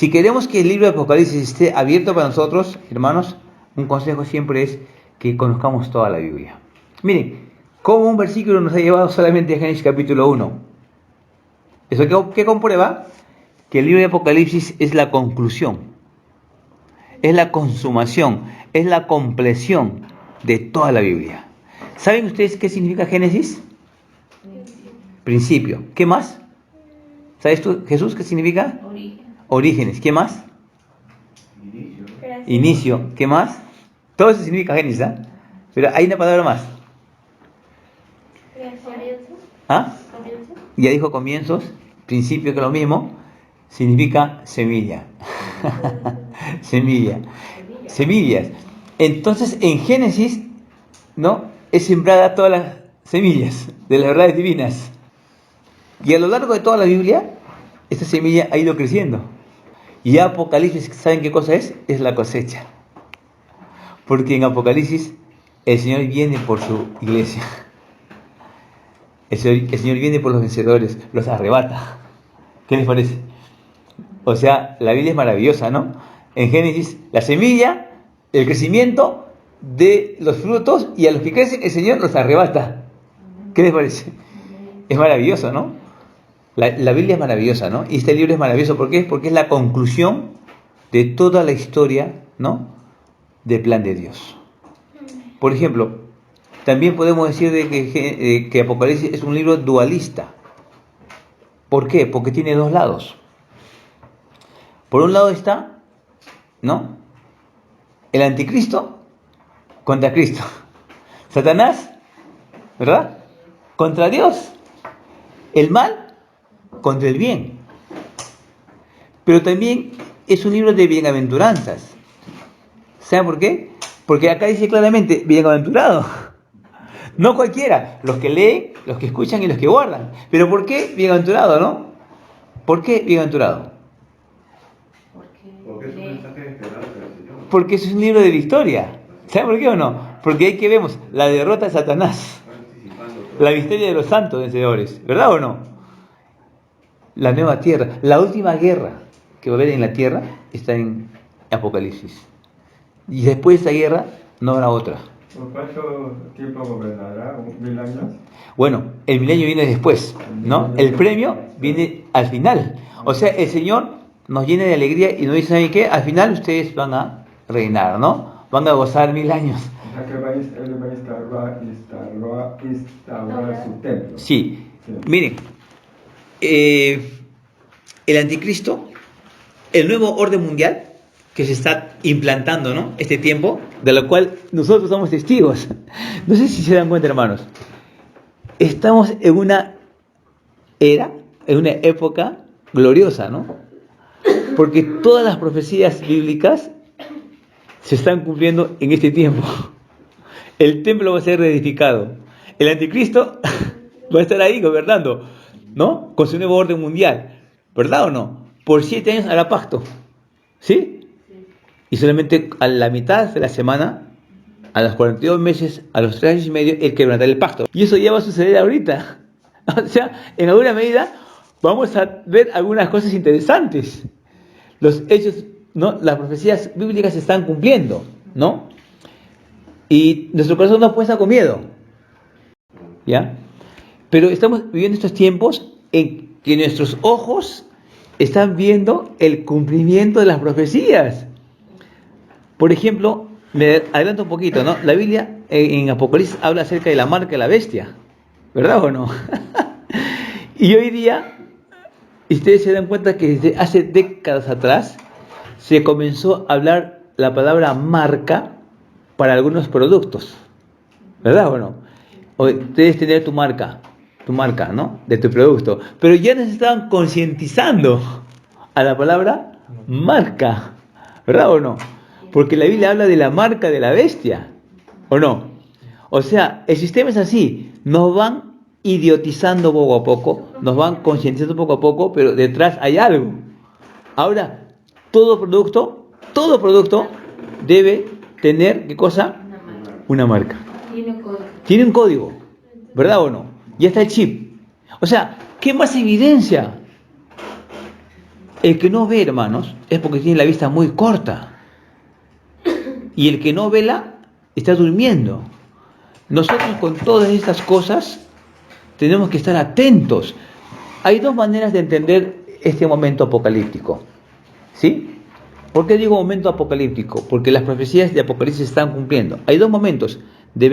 Si queremos que el libro de Apocalipsis esté abierto para nosotros, hermanos, un consejo siempre es que conozcamos toda la Biblia. Miren, como un versículo nos ha llevado solamente a Génesis capítulo 1. ¿Eso qué comprueba? Que el libro de Apocalipsis es la conclusión, es la consumación, es la compleción de toda la Biblia. ¿Saben ustedes qué significa Génesis? Principio. ¿Qué más? ¿Sabes tú, Jesús, qué significa? Orígenes. ¿Qué más? Inicio. ¿Qué más? Todo eso significa Génesis, ¿eh? Pero hay una palabra más. ¿Ah? Ya dijo comienzos, principio, que es lo mismo, significa semilla. Semilla. Semillas. Entonces, en Génesis, ¿no? Es sembrada todas las semillas de las verdades divinas. Y a lo largo de toda la Biblia, esta semilla ha ido creciendo. Y Apocalipsis, ¿saben qué cosa es? Es la cosecha. Porque en Apocalipsis el Señor viene por su iglesia. El Señor viene por los vencedores, los arrebata. ¿Qué les parece? O sea, la Biblia es maravillosa, ¿no? En Génesis, la semilla, el crecimiento de los frutos, y a los que crecen el Señor los arrebata. ¿Qué les parece? Es maravilloso, ¿no? La Biblia es maravillosa, ¿no? Y este libro es maravilloso. ¿Por qué? Porque es la conclusión de toda la historia, ¿no? Del plan de Dios. Por ejemplo, también podemos decir que Apocalipsis es un libro dualista. ¿Por qué? Porque tiene dos lados. Por un lado está, ¿no? El anticristo contra Cristo. Satanás, ¿verdad? Contra Dios. El mal contra el bien. Pero también es un libro de bienaventuranzas. ¿Saben por qué? Porque acá dice claramente, bienaventurado. No cualquiera, los que leen, los que escuchan y los que guardan. ¿Pero por qué bienaventurado, no? ¿Por qué bienaventurado? Porque es un mensaje de esperanza del Señor. Porque es un libro de victoria. ¿Saben por qué o no? Porque ahí que vemos la derrota de Satanás, la victoria de los santos vencedores, ¿verdad o no? La nueva tierra, la última guerra que va a haber en la tierra está en Apocalipsis. Y después de esta guerra no habrá otra. ¿Por cuánto tiempo gobernará? ¿1000 años? Bueno, el milenio viene después, ¿no? El premio viene al final. O sea, el Señor nos llena de alegría y nos dice, ¿saben qué? Al final ustedes van a reinar, ¿no? Van a gozar 1000 años. O sea que él va a instaurar su templo. Sí. Miren, el anticristo, el nuevo orden mundial que se está implantando, ¿no? Este tiempo, de lo cual nosotros somos testigos. No sé si se dan cuenta, hermanos. Estamos en una era, en una época gloriosa, ¿no? Porque todas las profecías bíblicas se están cumpliendo en este tiempo. El templo va a ser reedificado. El anticristo va a estar ahí gobernando, ¿no? Con su nuevo orden mundial. ¿Verdad o no? Por 7 años hará pacto. ¿Sí? Y solamente a la mitad de la semana, a los 42 meses, a los 3 años y medio, él quebrantará el pacto. Y eso ya va a suceder ahorita. O sea, en alguna medida vamos a ver algunas cosas interesantes. Los hechos, ¿no? Las profecías bíblicas se están cumpliendo, ¿no? Y nuestro corazón no puesta con miedo. ¿Ya? Pero estamos viviendo estos tiempos en que nuestros ojos están viendo el cumplimiento de las profecías. Por ejemplo, me adelanto un poquito, ¿no? La Biblia en Apocalipsis habla acerca de la marca de la bestia, ¿verdad o no? Y hoy día, ustedes se dan cuenta que desde hace décadas atrás se comenzó a hablar la palabra marca para algunos productos, ¿verdad o no? Hoy debes tener tu marca, ¿no? De tu producto. Pero ya nos estaban concientizando a la palabra marca, ¿verdad o no? Porque la Biblia habla de la marca de la bestia, ¿o no? O sea, el sistema es así, nos van idiotizando poco a poco, nos van concientizando poco a poco, pero detrás hay algo. Ahora, todo producto debe tener, ¿qué cosa? Una marca. Tiene un código, ¿verdad o no? Ya está el chip. O sea, ¿qué más evidencia? El que no ve, hermanos, es porque tiene la vista muy corta. Y el que no vela está durmiendo. Nosotros con todas estas cosas tenemos que estar atentos. Hay dos maneras de entender este momento apocalíptico. ¿Sí? ¿Por qué digo momento apocalíptico? Porque las profecías de Apocalipsis se están cumpliendo. Hay dos momentos de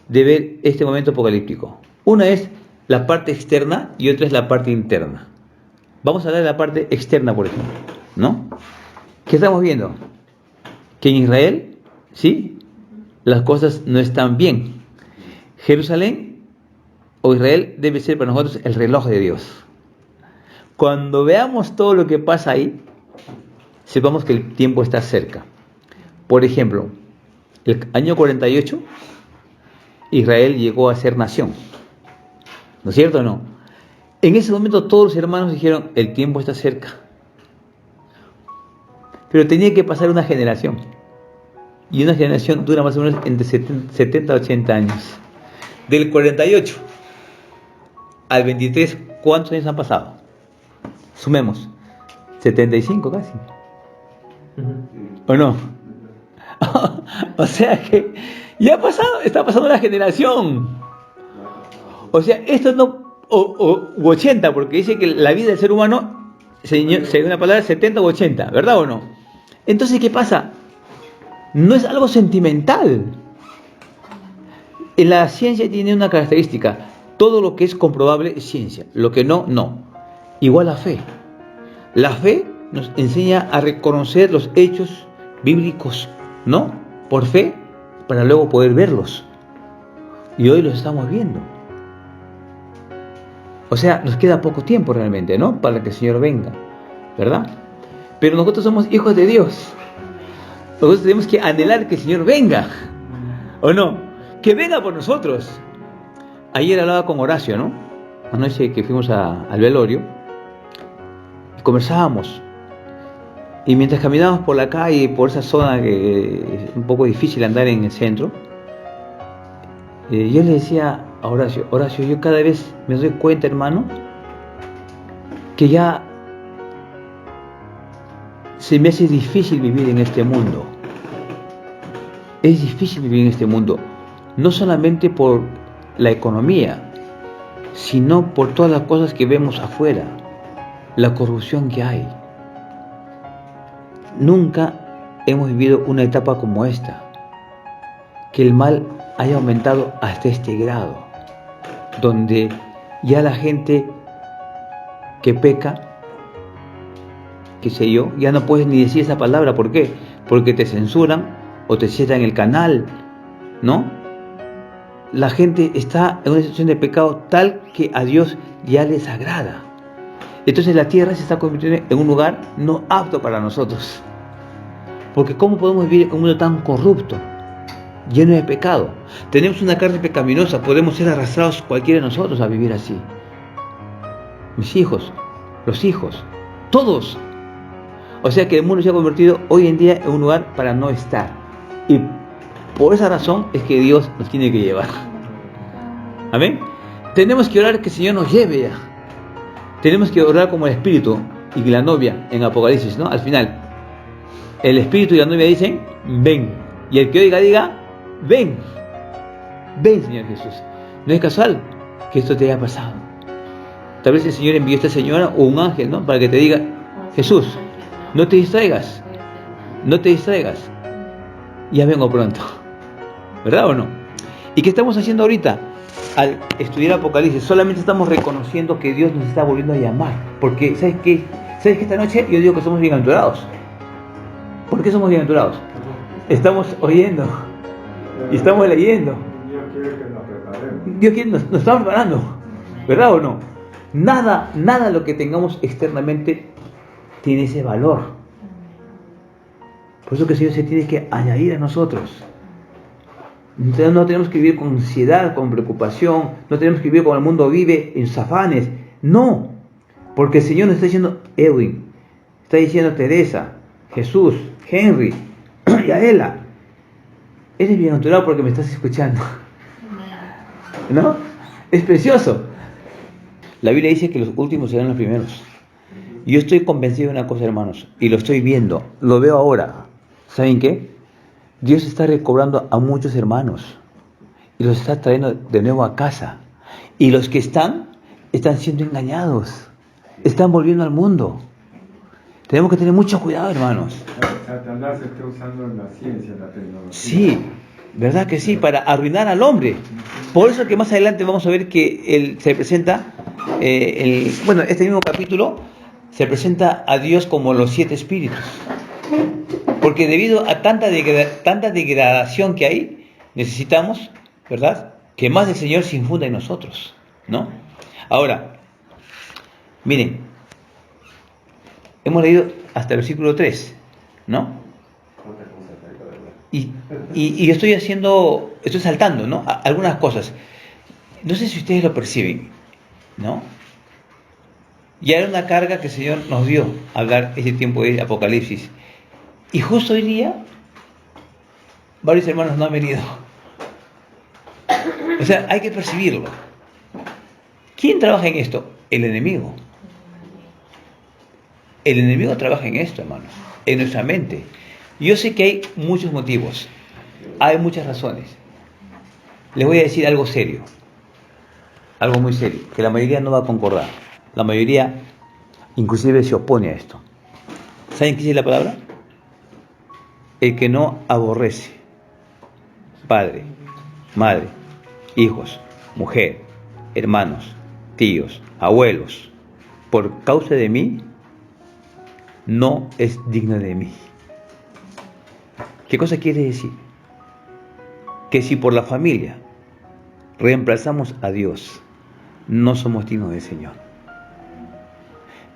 ver este momento apocalíptico. Una es la parte externa y otra es la parte interna. Vamos a hablar de la parte externa, por ejemplo, ¿no? ¿Qué estamos viendo? Que en Israel, ¿sí?, las cosas no están bien. Jerusalén o Israel debe ser para nosotros el reloj de Dios. Cuando veamos todo lo que pasa ahí, sepamos que el tiempo está cerca. Por ejemplo, el año 48, Israel llegó a ser nación. ¿No es cierto o no? En ese momento todos los hermanos dijeron, el tiempo está cerca. Pero tenía que pasar una generación. Y una generación dura más o menos entre 70 a 80 años. Del 48 al 23, ¿cuántos años han pasado? Sumemos. 75 casi. ¿O no? O sea que ya ha pasado, está pasando la generación. O sea, esto no... u 80, porque dice que la vida del ser humano, según la palabra, 70 u 80, ¿verdad o no? Entonces, ¿qué pasa? No es algo sentimental. La ciencia tiene una característica: todo lo que es comprobable es ciencia, lo que no, no. Igual la fe. La fe nos enseña a reconocer los hechos bíblicos, ¿no? Por fe, para luego poder verlos. Y hoy los estamos viendo. O sea, nos queda poco tiempo realmente, ¿no?, para que el Señor venga, ¿verdad? Pero nosotros somos hijos de Dios. Nosotros tenemos que anhelar que el Señor venga, ¿o no? Que venga por nosotros. Ayer hablaba con Horacio, ¿no? Anoche que fuimos al velorio, y conversábamos. Y mientras caminábamos por la calle, por esa zona que es un poco difícil andar en el centro, yo le decía a Horacio, yo cada vez me doy cuenta, hermano, que ya se me hace difícil vivir en este mundo. Es difícil vivir en este mundo, no solamente por la economía, sino por todas las cosas que vemos afuera, la corrupción que hay. Nunca hemos vivido una etapa como esta, que el mal haya aumentado hasta este grado, donde ya la gente que peca, qué sé yo, ya no puedes ni decir esa palabra. ¿Por qué? Porque te censuran o te cierran el canal, ¿no? La gente está en una situación de pecado tal que a Dios ya les agrada. Entonces la tierra se está convirtiendo en un lugar no apto para nosotros. Porque ¿cómo podemos vivir en un mundo tan corrupto, lleno de pecado? Tenemos una carne pecaminosa, podemos ser arrastrados cualquiera de nosotros a vivir así. Mis hijos, los hijos, todos. O sea que el mundo se ha convertido hoy en día en un lugar para no estar. Y por esa razón es que Dios nos tiene que llevar. Amén. Tenemos que orar que el Señor nos lleve ya. Tenemos que orar como el Espíritu y la novia en Apocalipsis, ¿no? Al final, el Espíritu y la novia dicen, ven. Y el que oiga diga, ven. Ven, Señor Jesús. No es casual que esto te haya pasado. Tal vez el Señor envió a esta señora o un ángel, ¿no?, para que te diga, Jesús, no te distraigas. No te distraigas. Ya vengo pronto. ¿Verdad o no? ¿Y qué estamos haciendo ahorita? Al estudiar Apocalipsis, solamente estamos reconociendo que Dios nos está volviendo a llamar. Porque, ¿sabes qué? ¿Sabes qué? Esta noche yo digo que somos bienaventurados. ¿Por qué somos bienaventurados? Estamos oyendo y estamos leyendo. Dios quiere que nos preparemos. Dios quiere, nos estamos preparando. ¿Verdad o no? Nada lo que tengamos externamente tiene ese valor. Por eso que el Señor se tiene que añadir a nosotros. Entonces no tenemos que vivir con ansiedad, con preocupación. No tenemos que vivir como el mundo vive, en sus afanes. No. Porque el Señor nos está diciendo, Edwin, está diciendo Teresa, Jesús, Henry, Yaela, eres bienaventurado porque me estás escuchando. ¿No? Es precioso. La Biblia dice que los últimos serán los primeros. Yo estoy convencido de una cosa, hermanos, y lo estoy viendo, lo veo ahora. ¿Saben qué? Dios está recobrando a muchos hermanos y los está trayendo de nuevo a casa. Y los que están siendo engañados, están volviendo al mundo. Tenemos que tener mucho cuidado, hermanos. Satanás está usando la ciencia, la tecnología. Sí, ¿verdad que sí? Para arruinar al hombre. Por eso que más adelante vamos a ver que se presenta, este mismo capítulo, se presenta a Dios como los 7 espíritus. Porque debido a tanta degradación que hay, necesitamos, ¿verdad?, que más del Señor se infunda en nosotros, ¿no? Ahora, miren, hemos leído hasta el versículo 3, ¿no? Y estoy saltando, ¿no?, algunas cosas. No sé si ustedes lo perciben, ¿no? Ya era una carga que el Señor nos dio hablar ese tiempo de Apocalipsis. Y justo hoy día, varios hermanos no han venido. O sea, hay que percibirlo. ¿Quién trabaja en esto? El enemigo. El enemigo trabaja en esto, hermanos, en nuestra mente. Yo sé que hay muchos motivos, hay muchas razones. Les voy a decir algo serio, algo muy serio, que la mayoría no va a concordar. La mayoría inclusive se opone a esto. ¿Saben qué dice la palabra? El que no aborrece padre, madre, hijos, mujer, hermanos, tíos, abuelos, por causa de mí, no es digno de mí. ¿Qué cosa quiere decir? Que si por la familia reemplazamos a Dios, no somos dignos del Señor.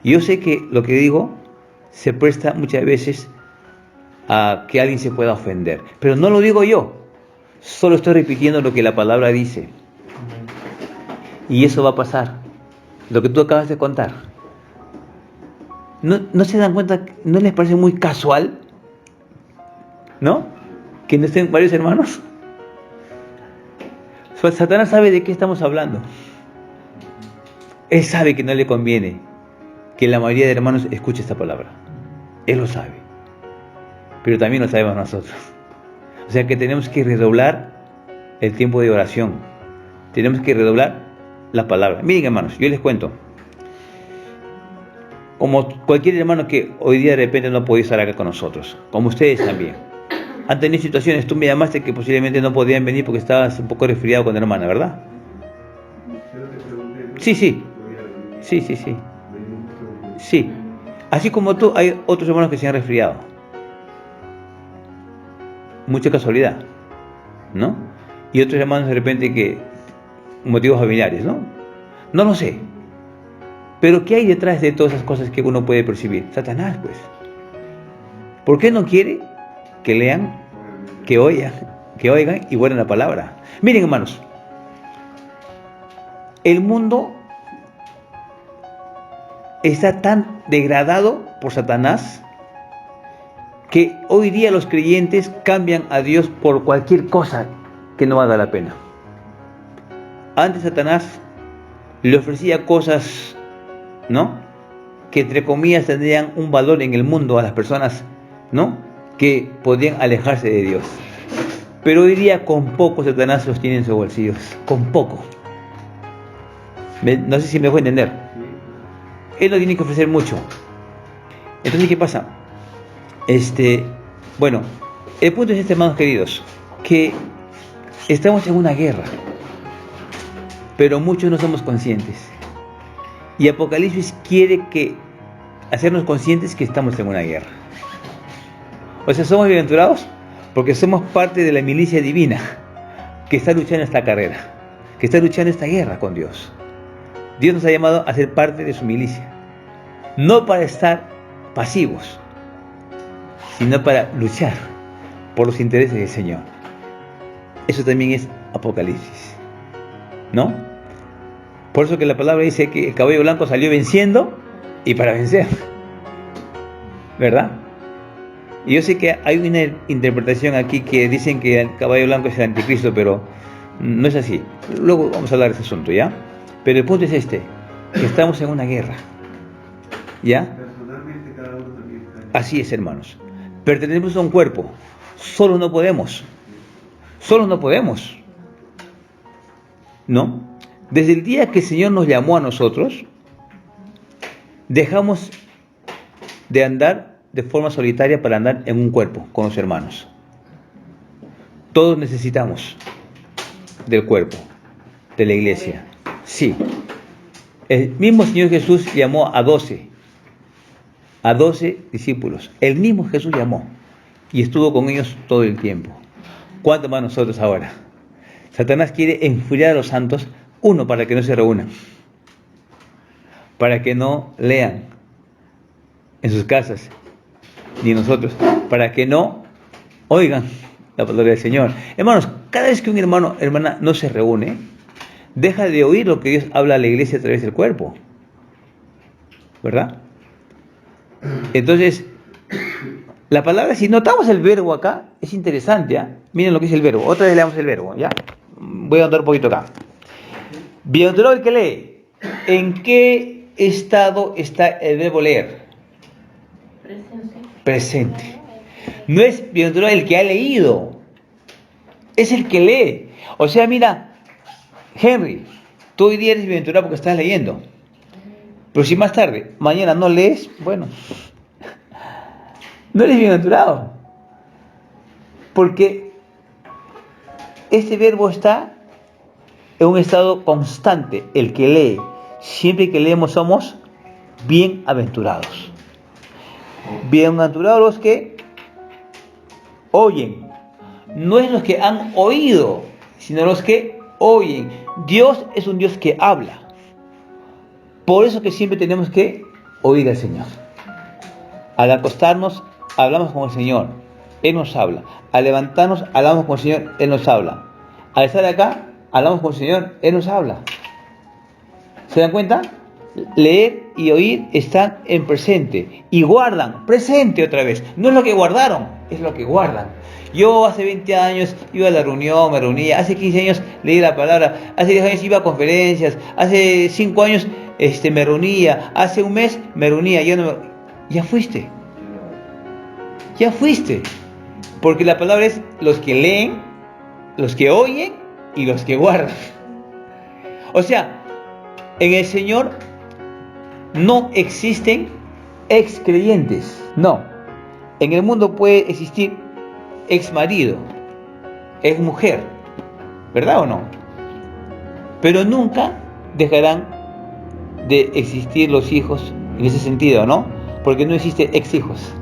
Yo sé que lo que digo se presta muchas veces a que alguien se pueda ofender, pero no lo digo yo, solo estoy repitiendo lo que la palabra dice. Y eso va a pasar, lo que tú acabas de contar. ¿No se dan cuenta? ¿No les parece muy casual? ¿No? Que no estén varios hermanos. Satanás sabe de qué estamos hablando. Él sabe que no le conviene que la mayoría de hermanos escuche esta palabra. Él lo sabe. Pero también lo sabemos nosotros. O sea que tenemos que redoblar el tiempo de oración. Tenemos que redoblar la palabra. Miren, hermanos, yo les cuento. Como cualquier hermano que hoy día de repente no podía estar acá con nosotros, como ustedes también. Han tenido situaciones, tú me llamaste que posiblemente no podían venir porque estabas un poco resfriado con la hermana, ¿verdad? Sí. Sí. Así como tú, hay otros hermanos que se han resfriado. Mucha casualidad, ¿no? Y otros hermanos de repente que motivos familiares, ¿no? No lo sé. Pero ¿qué hay detrás de todas esas cosas que uno puede percibir? Satanás, pues. ¿Por qué no quiere que lean, que oigan y guarden la palabra? Miren, hermanos, el mundo está tan degradado por Satanás que hoy día los creyentes cambian a Dios por cualquier cosa que no valga la pena. Antes Satanás le ofrecía cosas, ¿no?, que entre comillas tendrían un valor en el mundo a las personas, ¿no?, que podían alejarse de Dios. Pero hoy día con poco Satanás los tiene en sus bolsillos, con poco. No sé si me voy a entender. Él no tiene que ofrecer mucho. Entonces, ¿qué pasa? Bueno, el punto es hermanos queridos, que estamos en una guerra, pero muchos no somos conscientes. Y Apocalipsis quiere hacernos conscientes que estamos en una guerra. O sea, somos bienaventurados porque somos parte de la milicia divina que está luchando esta carrera, que está luchando esta guerra con Dios. Dios nos ha llamado a ser parte de su milicia, no para estar pasivos, sino para luchar por los intereses del Señor. Eso también es Apocalipsis, ¿no? Por eso que la palabra dice que el caballo blanco salió venciendo y para vencer, ¿verdad? Y yo sé que hay una interpretación aquí que dicen que el caballo blanco es el anticristo, pero no es así. Luego vamos a hablar de ese asunto, ¿ya? Pero el punto es que estamos en una guerra. ¿Ya? Personalmente cada uno también está. Así es, hermanos. Pertenecemos a un cuerpo. Solos no podemos. Solos no podemos. ¿No? Desde el día que el Señor nos llamó a nosotros, dejamos de andar de forma solitaria para andar en un cuerpo con los hermanos. Todos necesitamos del cuerpo, de la iglesia. Sí. El mismo Señor Jesús llamó a 12 discípulos. El mismo Jesús llamó y estuvo con ellos todo el tiempo. ¿Cuánto más nosotros ahora? Satanás quiere enfriar a los santos, uno, para que no se reúnan, para que no lean en sus casas, ni nosotros, para que no oigan la palabra del Señor. Hermanos, cada vez que un hermano, hermana no se reúne, deja de oír lo que Dios habla a la iglesia a través del cuerpo, ¿verdad? Entonces, la palabra, si notamos el verbo acá, es interesante, ¿eh? Miren lo que dice el verbo. Otra vez leamos el verbo, ¿ya? Voy a andar un poquito acá. Bienaventurado el que lee. ¿En qué estado está el verbo leer? Presente. No es bienaventurado el que ha leído, es el que lee. O sea, mira, Henry, tú hoy día eres bienaventurado porque estás leyendo. Pero si más tarde, mañana no lees, bueno, no eres bienaventurado. Porque este verbo está en un estado constante, el que lee. Siempre que leemos somos bienaventurados. Bienaventurados los que oyen. No es los que han oído, sino los que oyen. Dios es un Dios que habla. Por eso que siempre tenemos que oír al Señor. Al acostarnos, hablamos con el Señor. Él nos habla. Al levantarnos, hablamos con el Señor. Él nos habla. Al estar acá, hablamos con el Señor. Él nos habla. ¿Se dan cuenta? Leer y oír están en presente. Y guardan. Presente otra vez. No es lo que guardaron, es lo que guardan. Yo hace 20 años iba a la reunión, me reunía. Hace 15 años leí la palabra. Hace 10 años iba a conferencias. Hace 5 años me reunía. Hace un mes me reunía. Ya fuiste. Ya fuiste. Porque la palabra es los que leen, los que oyen y los que guardan. O sea, en el Señor no existen ex creyentes. No. En el mundo puede existir ex marido, ex mujer, ¿verdad o no? Pero nunca dejarán de existir los hijos en ese sentido, ¿no? Porque no existe ex hijos.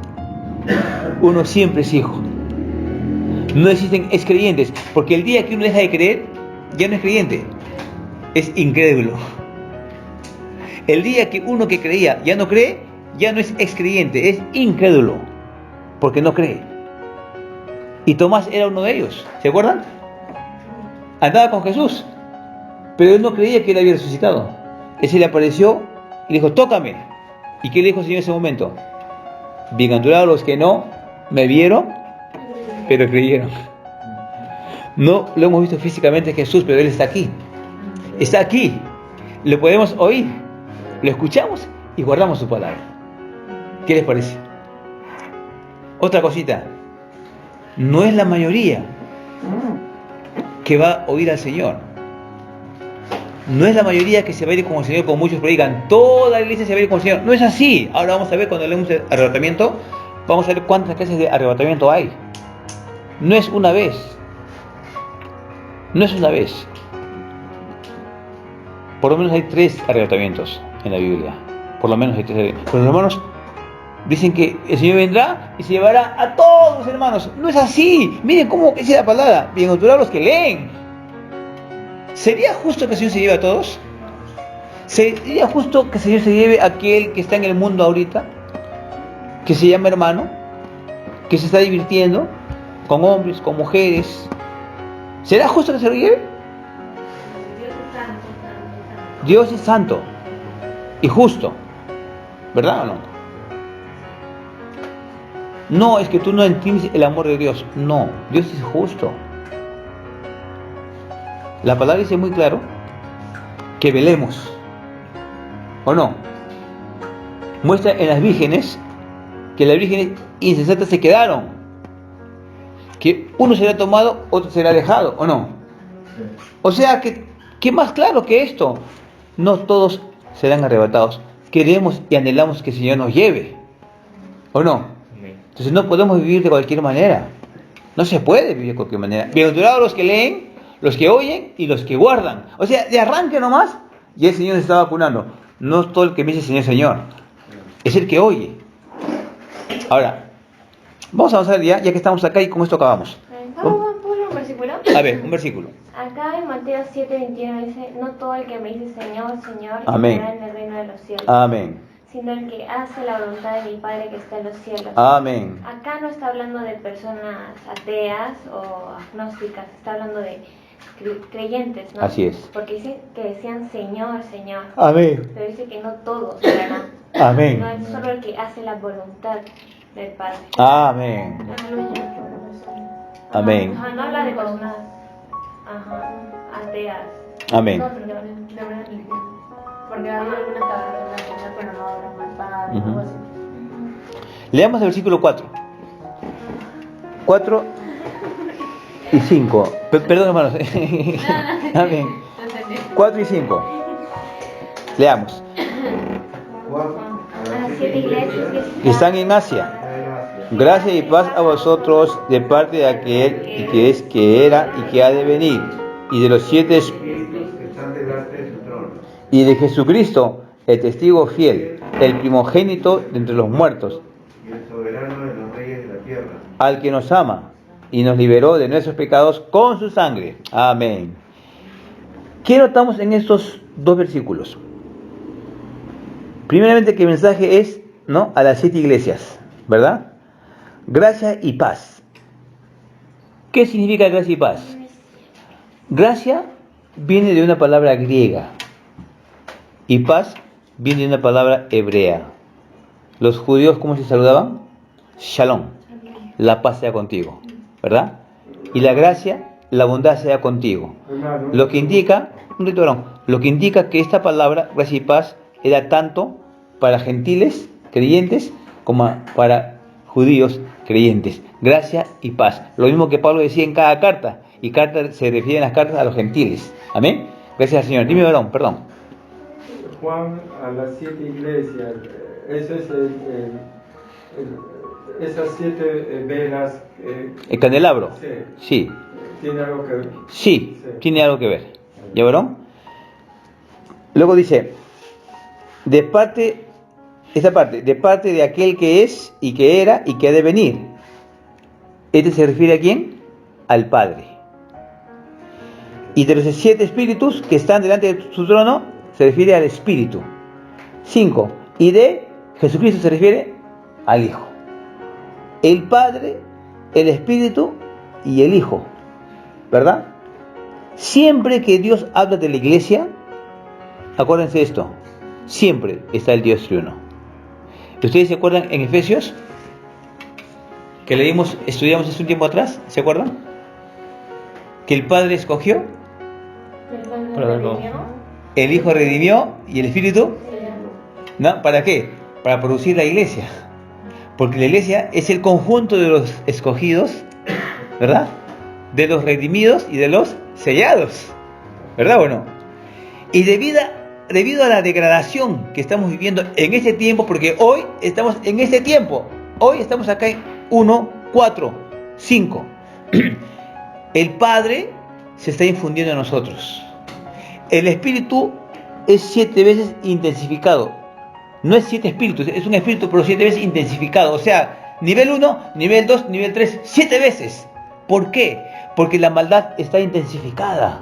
Uno siempre es hijo. No existen ex creyentes, porque el día que uno deja de creer, ya no es creyente, es incrédulo. El día que uno que creía ya no cree, ya no es ex creyente, es incrédulo, porque no cree. Y Tomás era uno de ellos, ¿se acuerdan? Andaba con Jesús, pero él no creía que él había resucitado. Él se le apareció y le dijo, tócame. ¿Y qué le dijo el Señor en ese momento? Bienaventurados los que no me vieron, pero creyeron. No lo hemos visto físicamente a Jesús, pero Él está aquí. Está aquí. Lo podemos oír, lo escuchamos y guardamos su palabra. ¿Qué les parece? Otra cosita. No es la mayoría que va a oír al Señor. No es la mayoría que se va a ir con el Señor, como muchos predican. Toda la iglesia se va a ir con el Señor. No es así. Ahora vamos a ver, cuando leemos el arrebatamiento, vamos a ver cuántas clases de arrebatamiento hay. No es una vez. No es una vez. Por lo menos hay 3 arrebatamientos en la Biblia. Por lo menos hay 3 arrebatamientos. Pero los hermanos dicen que el Señor vendrá y se llevará a todos los hermanos. No es así. Miren cómo dice la palabra. Bienaventurados los que leen. ¿Sería justo que el Señor se lleve a todos? ¿Sería justo que el Señor se lleve a aquel que está en el mundo ahorita, que se llama hermano, que se está divirtiendo con hombres, con mujeres? ¿Será justo que se lo lleve? Dios es santo y justo, ¿verdad o no? No, es que tú no entiendes el amor de Dios. No, Dios es justo. La palabra dice muy claro que velemos, ¿o no? muestra en las vírgenes que las vírgenes insensatas se quedaron, que uno será tomado, otro será dejado, ¿o no? Sí. O sea, ¿qué más claro que esto? No todos serán arrebatados. Queremos y anhelamos que el Señor nos lleve, ¿o no? Entonces no podemos vivir de cualquier manera. No se puede vivir de cualquier manera. Bienaventurados los que leen, los que oyen y los que guardan. O sea, de arranque nomás, y el Señor se está vacunando. No es todo el que me dice Señor, Señor. Es el que oye. Ahora, vamos a avanzar ya que estamos acá y con esto acabamos. ¿Puedo un versículo? A ver, un versículo. Acá en Mateo 7:21 dice: no todo el que me dice Señor, Señor, Amén. entrará en el reino de los cielos, Amén. sino el que hace la voluntad de mi Padre que está en los cielos. Amén. Acá no está hablando de personas ateas o agnósticas, está hablando de creyentes, ¿no? Así es. Porque dice que decían Señor, Señor, Amén. pero dice que no todos entrarán. Amén. No es solo el que hace la voluntad del Padre. Amén. Amén. Ajá, no habla de personas ateas. Amén. No, pero de manera limpia. Porque hay algunas tabernas, pero no hablan mal padre, Ujú. algo así. Leamos el versículo 4. 4 y 5. Perdón, hermanos. Amén. 4 y 5. Leamos. Juan, A las 7 iglesias Que están en Asia. Gracia y paz a vosotros de parte de aquel y que es, que era y que ha de venir, y de los 7 espíritus que están delante de su trono, y de Jesucristo, el testigo fiel, el primogénito de entre los muertos, y el soberano de los reyes de la tierra, al que nos ama y nos liberó de nuestros pecados con su sangre. Amén. ¿Qué notamos en estos dos versículos? Primeramente que el mensaje es, ¿no?, a las 7 iglesias, ¿verdad? Gracia y paz. ¿Qué significa gracia y paz? Gracia viene de una palabra griega y paz viene de una palabra hebrea. Los judíos, ¿cómo se saludaban? Shalom, la paz sea contigo, ¿verdad? Y la gracia, la bondad sea contigo. Hermano, Lo que indica, lo que indica que esta palabra, gracia y paz, era tanto para gentiles creyentes como para judíos creyentes. Gracia y paz. Lo mismo que Pablo decía en cada carta. Y carta se refiere en las cartas a los gentiles. Amén. Gracias al Señor. Dime, varón, perdón. Juan a las 7 iglesias, eso es esas 7 velas. El candelabro. Sí. Sí. ¿Tiene algo que ver? Sí, Sí. tiene algo que ver. ¿Ya, varón? Luego dice, de parte de aquel que es y que era y que ha de venir. Este se refiere a quién? Al Padre. Y de los 7 espíritus que están delante de su trono, se refiere al Espíritu. 5. Y de Jesucristo se refiere al Hijo. El Padre, el Espíritu y el Hijo. ¿Verdad? Siempre que Dios habla de la iglesia, acuérdense de esto, siempre está el Dios triuno. ¿Ustedes se acuerdan en Efesios? Que estudiamos hace un tiempo atrás, ¿se acuerdan? Que el Padre escogió, el Hijo redimió y el Espíritu, ¿no? ¿Para qué? Para producir la iglesia. Porque la iglesia es el conjunto de los escogidos, ¿verdad? De los redimidos y de los sellados, ¿verdad o no? Y debido a la degradación que estamos viviendo en este tiempo, porque hoy estamos en este tiempo, hoy estamos acá en 1, 4, 5. El Padre se está infundiendo en nosotros. El Espíritu es 7 veces intensificado. No es 7 espíritus, es un espíritu, pero 7 veces intensificado. O sea, nivel 1, nivel 2, nivel 3, 7 veces. ¿Por qué? Porque la maldad está intensificada.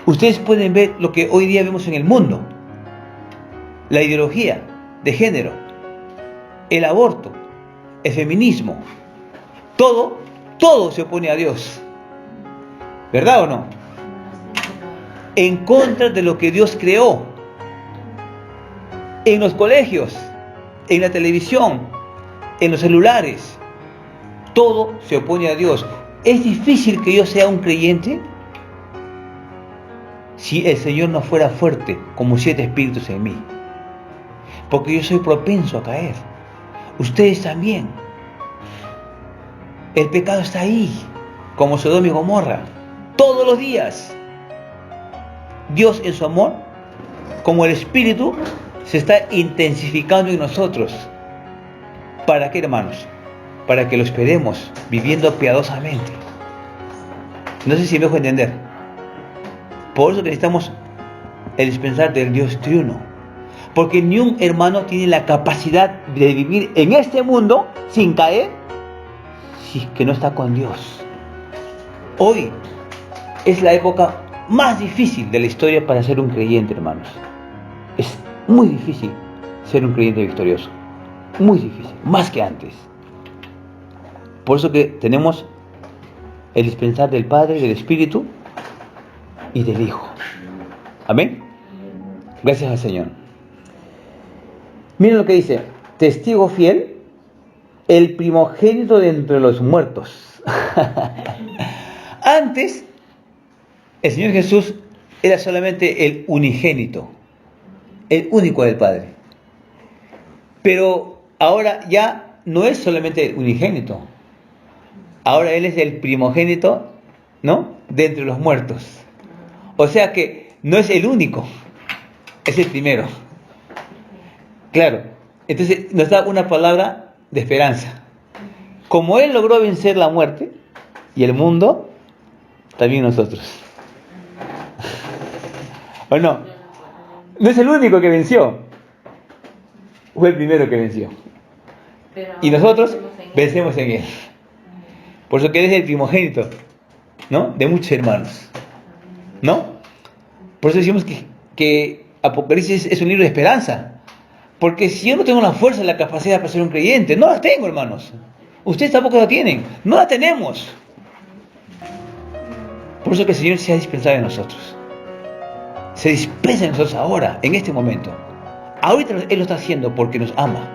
Ustedes pueden ver lo que hoy día vemos en el mundo. La ideología de género, el aborto, el feminismo. Todo se opone a Dios. ¿Verdad o no? En contra de lo que Dios creó. En los colegios, en la televisión, en los celulares. Todo se opone a Dios. ¿Es difícil que yo sea un creyente? Si el Señor no fuera fuerte como 7 espíritus en mí. porque yo soy propenso a caer. Ustedes también. El pecado está ahí, como Sodoma y Gomorra, todos los días. Dios en su amor, como el Espíritu, se está intensificando en nosotros. ¿Para qué, hermanos? Para que lo esperemos viviendo piadosamente. No sé si me dejo entender. Por eso que necesitamos el dispensar del Dios triuno. Porque ni un hermano tiene la capacidad de vivir en este mundo sin caer si es que no está con Dios. Hoy es la época más difícil de la historia para ser un creyente, hermanos. Es muy difícil ser un creyente victorioso. Muy difícil, más que antes. Por eso que tenemos el dispensar del Padre, del Espíritu y del Hijo. Amén. Gracias al Señor. Miren lo que dice: testigo fiel, el primogénito de entre los muertos. Antes, el Señor Jesús era solamente el unigénito, el único del Padre. Pero ahora ya no es solamente el unigénito. Ahora Él es el primogénito, ¿no?, de entre los muertos. O sea que no es el único, es el primero. Claro, entonces nos da una palabra de esperanza. Como Él logró vencer la muerte y el mundo, también nosotros. ¿O no? No es el único que venció, fue el primero que venció. Y nosotros vencemos en Él. Por eso que Él es el primogénito, ¿no?, de muchos hermanos, ¿no? Por eso decimos que Apocalipsis es un libro de esperanza. Porque si yo no tengo la fuerza y la capacidad para ser un creyente, no la tengo, hermanos. Ustedes tampoco la tienen, no la tenemos. Por eso que el Señor se ha dispensado en nosotros. Se dispensa en nosotros ahora, en este momento. Ahorita Él lo está haciendo porque nos ama.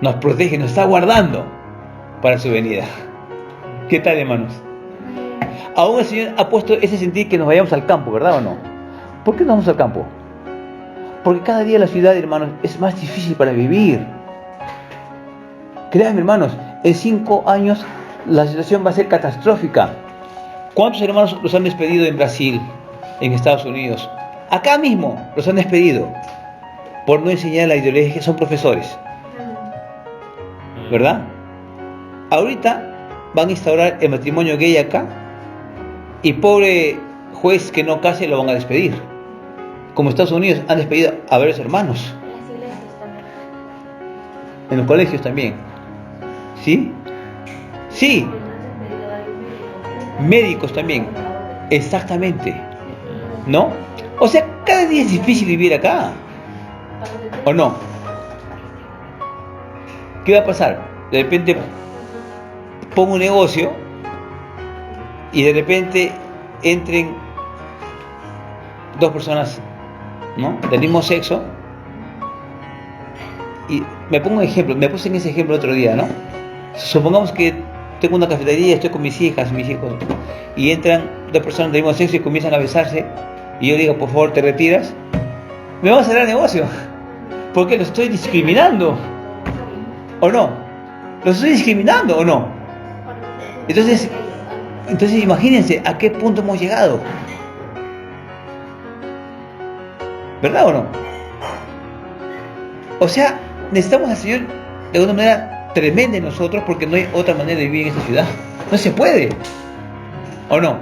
Nos protege, nos está guardando para su venida. ¿Qué tal, hermanos? Aún el Señor ha puesto ese sentir que nos vayamos al campo, ¿verdad o no? ¿Por qué no vamos al campo? Porque cada día la ciudad, hermanos, es más difícil para vivir. Créanme, hermanos, en 5 años la situación va a ser catastrófica. ¿Cuántos hermanos los han despedido en Brasil, en Estados Unidos? Acá mismo los han despedido por no enseñar la ideología, que son profesores. ¿Verdad? Ahorita van a instaurar el matrimonio gay acá y pobre juez que no case lo van a despedir. Como Estados Unidos han despedido a varios hermanos. En las iglesias también. En los colegios también. ¿Sí? Sí. Médicos también. Exactamente. ¿No? O sea, cada día es difícil vivir acá. ¿O no? ¿Qué va a pasar? De repente pongo un negocio y de repente entren 2 personas, ¿no?, del mismo sexo. Y me pongo un ejemplo, me puse en ese ejemplo el otro día, ¿no? Supongamos que tengo una cafetería, estoy con mis hijas, mis hijos, y entran 2 personas del mismo sexo y comienzan a besarse, y yo digo, por favor, te retiras. Me van a cerrar el negocio, porque los estoy discriminando, ¿o no? ¿Los estoy discriminando o no? Entonces imagínense a qué punto hemos llegado. ¿Verdad o no? O sea, necesitamos al Señor de una manera tremenda en nosotros, porque no hay otra manera de vivir en esta ciudad. No se puede. ¿O no?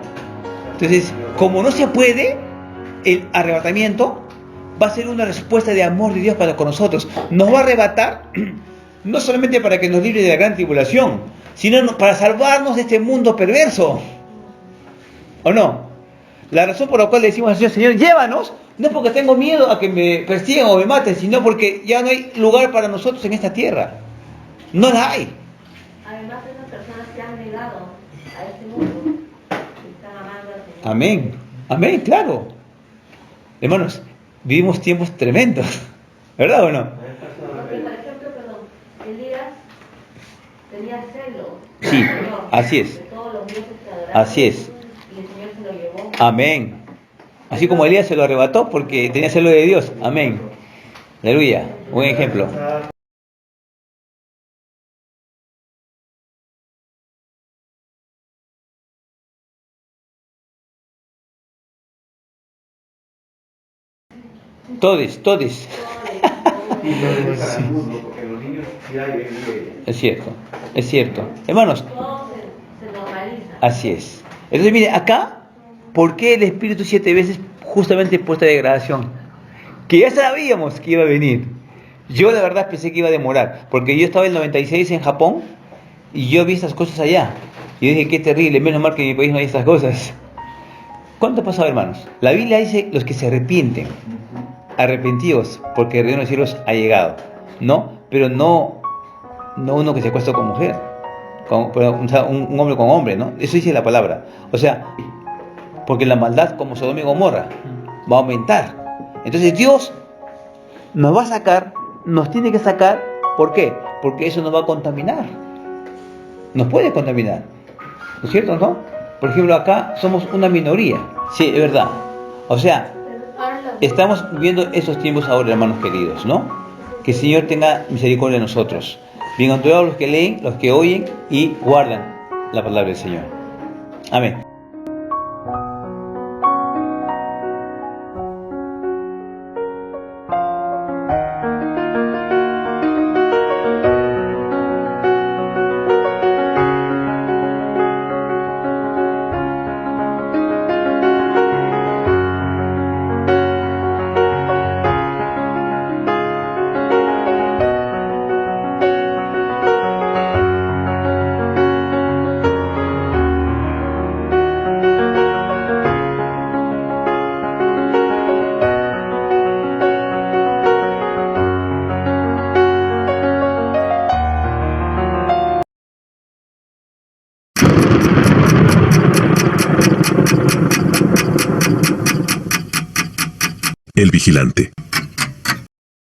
Entonces, como no se puede, el arrebatamiento va a ser una respuesta de amor de Dios para con nosotros. Nos va a arrebatar no solamente para que nos libre de la gran tribulación, sino para salvarnos de este mundo perverso. ¿O no? La razón por la cual le decimos al Señor, Señor, llévanos, no es porque tengo miedo a que me persigan o me maten, sino porque ya no hay lugar para nosotros en esta tierra. No la hay. Además, esas personas que han negado a este mundo, que están amando al Señor. Amén. Amén, claro. Hermanos, vivimos tiempos tremendos. ¿Verdad o no? Porque, por ejemplo, Elías tenía celo. Sí, del Señor, así es. de todos los dioses que adoraban. Así es. Y el Señor se lo llevó. Amén. Así como Elías se lo arrebató porque tenía celo de Dios. Amén. Aleluya. Buen ejemplo. Todos, todos. Y no le dejan al mundo, porque los niños sí hay evidencia. Es cierto, es cierto. Hermanos, Todo se normaliza. así es. Entonces, mire, acá, ¿por qué el Espíritu 7 veces justamente por esta degradación? Que ya sabíamos que iba a venir. Yo la verdad pensé que iba a demorar, porque yo estaba en el 96 en Japón y yo vi estas cosas allá. Y dije, qué terrible, menos mal que en mi país no hay estas cosas. ¿Cuánto ha pasado, hermanos? La Biblia dice los que se arrepienten. Arrepentidos, porque el reino de los cielos ha llegado. ¿No? Pero no uno que se acuesta con mujer. O sea, un hombre con hombre, ¿no? Eso dice la palabra. O sea, porque la maldad como Sodoma y Gomorra va a aumentar. Entonces Dios nos va a sacar, nos tiene que sacar. ¿Por qué? Porque eso nos va a contaminar. Nos puede contaminar. ¿No es cierto, no? Por ejemplo, acá somos una minoría. Sí, es verdad. O sea, estamos viviendo estos tiempos ahora, hermanos queridos, ¿no? Que el Señor tenga misericordia de nosotros. Bienaventurados los que leen, los que oyen y guardan la palabra del Señor. Amén. El Vigilante.